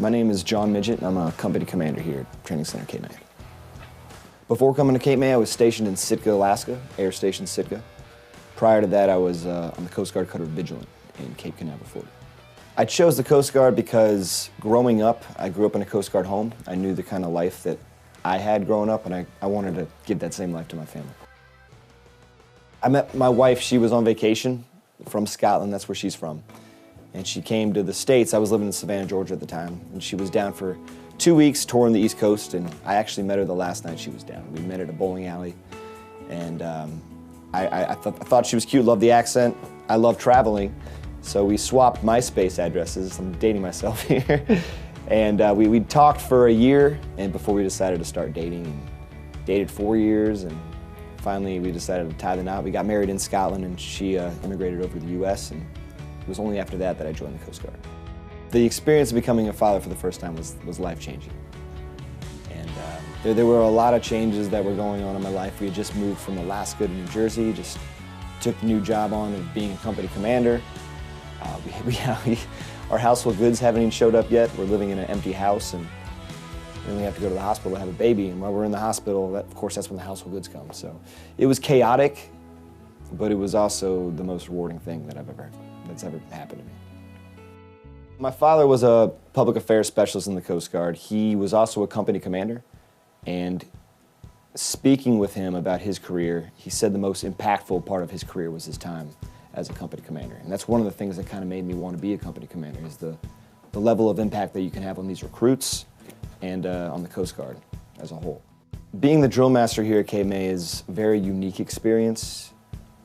My name is John Midgett, and I'm a company commander here at Training Center Cape May. Before coming to Cape May, I was stationed in Sitka, Alaska, Air Station Sitka. Prior to that, I was on the Coast Guard cutter Vigilant in Cape Canaveral, Florida. I chose the Coast Guard because growing up, I grew up in a Coast Guard home. I knew the kind of life that I had growing up, and I wanted to give that same life to my family. I met my wife. She was on vacation from Scotland. That's where she's from. And she came to the States. I was living in Savannah, Georgia at the time, and she was down for 2 weeks touring the East Coast, and I actually met her the last night she was down. We met at a bowling alley, and I thought she was cute, loved the accent. I love traveling, so we swapped MySpace addresses. I'm dating myself here. And we talked for a year, and before we decided to start dating, and dated 4 years, and finally we decided to tie the knot. We got married in Scotland, and she immigrated over to the US, and it was only after that that I joined the Coast Guard. The experience of becoming a father for the first time was life-changing. And there were a lot of changes that were going on in my life. We had just moved from Alaska to New Jersey, just took the new job on of being a company commander. Our household goods haven't even showed up yet. We're living in an empty house, and then we have to go to the hospital to have a baby. And while we're in the hospital, of course, that's when the household goods come. So it was chaotic, but it was also the most rewarding thing that's ever happened to me. My father was a public affairs specialist in the Coast Guard. He was also a company commander, and speaking with him about his career, he said the most impactful part of his career was his time as a company commander. And that's one of the things that kind of made me want to be a company commander, is the level of impact that you can have on these recruits and on the Coast Guard as a whole. Being the drill master here at Cape May is a very unique experience.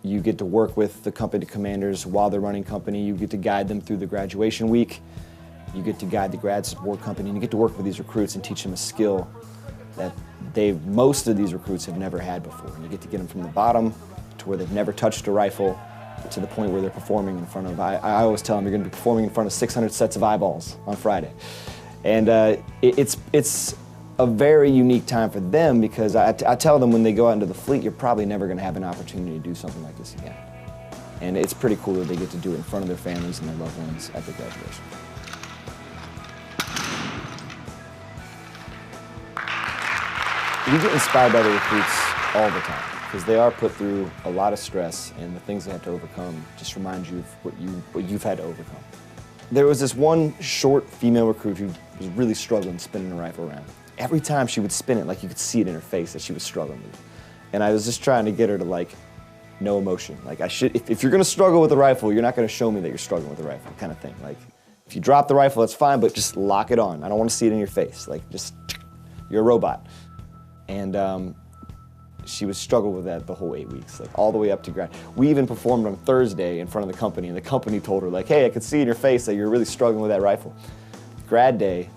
You get to work with the company commanders while they're running company. You get to guide them through the graduation week. You get to guide the grad support company, and you get to work with these recruits and teach them a skill that most of these recruits have never had before. And you get to get them from the bottom to where they've never touched a rifle to the point where they're performing in front of, I always tell them, you're going to be performing in front of 600 sets of eyeballs on Friday. And it's a very unique time for them, because I tell them when they go out into the fleet, you're probably never going to have an opportunity to do something like this again. And it's pretty cool that they get to do it in front of their families and their loved ones at their graduation. We get inspired by the recruits all the time, because they are put through a lot of stress, and the things they have to overcome just remind you of what you've had to overcome. There was this one short female recruit who was really struggling spinning a rifle around. Every time she would spin it, like, you could see it in her face that she was struggling with it. And I was just trying to get her to, like, no emotion. Like, if you're gonna struggle with the rifle, you're not gonna show me that you're struggling with the rifle, kind of thing. Like, if you drop the rifle, that's fine, but just lock it on. I don't want to see it in your face. Like, just, you're a robot. And she was struggling with that the whole 8 weeks, like all the way up to grad. We even performed on Thursday in front of the company, and the company told her, like, hey, I could see in your face that you're really struggling with that rifle. Grad day,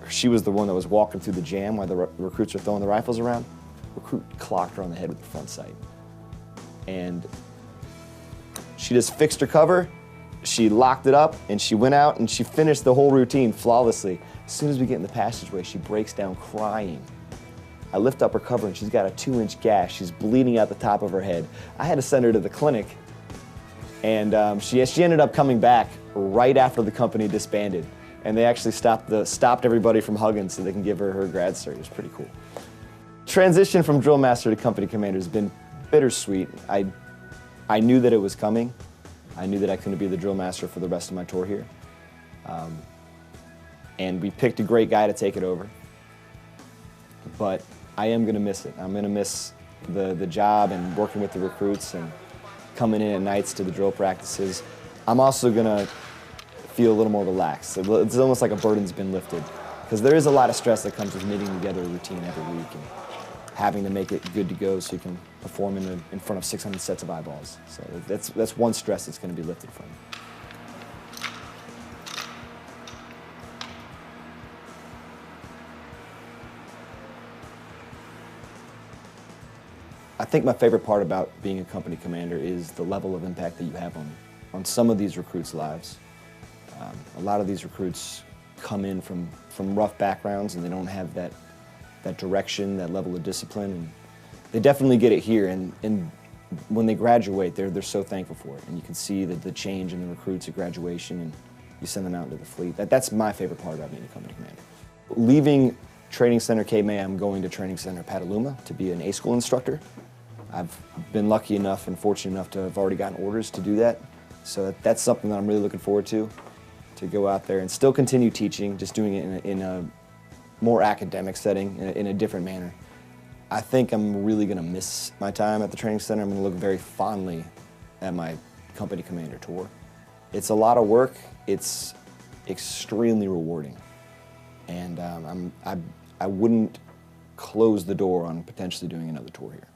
she was the one that was walking through the jam while the recruits were throwing the rifles around. Recruit clocked her on the head with the front sight. And she just fixed her cover, she locked it up, and she went out and she finished the whole routine flawlessly. As soon as we get in the passageway, she breaks down crying. I lift up her cover, and she's got a 2-inch gash. She's bleeding out the top of her head. I had to send her to the clinic, and she ended up coming back right after the company disbanded, and they actually stopped everybody from hugging so they can give her her grad cert. It was pretty cool. Transition from drill master to company commander has been bittersweet. I knew that it was coming. I knew that I couldn't be the drill master for the rest of my tour here, and we picked a great guy to take it over. But I am going to miss it. I'm going to miss the job and working with the recruits and coming in at nights to the drill practices. I'm also going to feel a little more relaxed. It's almost like a burden's been lifted, because there is a lot of stress that comes with knitting together a routine every week and having to make it good to go so you can perform in front of 600 sets of eyeballs. So that's one stress that's going to be lifted from you. I think my favorite part about being a company commander is the level of impact that you have on some of these recruits' lives. A lot of these recruits come in from rough backgrounds, and they don't have that direction, that level of discipline, and they definitely get it here. And when they graduate, they're so thankful for it, and you can see the change in the recruits at graduation, and you send them out into the fleet. That's my favorite part about being a company commander. Leaving Training Center Cape May, I'm going to Training Center Petaluma to be an A-School instructor. I've been lucky enough and fortunate enough to have already gotten orders to do that. So that's something that I'm really looking forward to go out there and still continue teaching, just doing it in a more academic setting, in a different manner. I think I'm really going to miss my time at the training center. I'm going to look very fondly at my company commander tour. It's a lot of work. It's extremely rewarding. And I wouldn't close the door on potentially doing another tour here.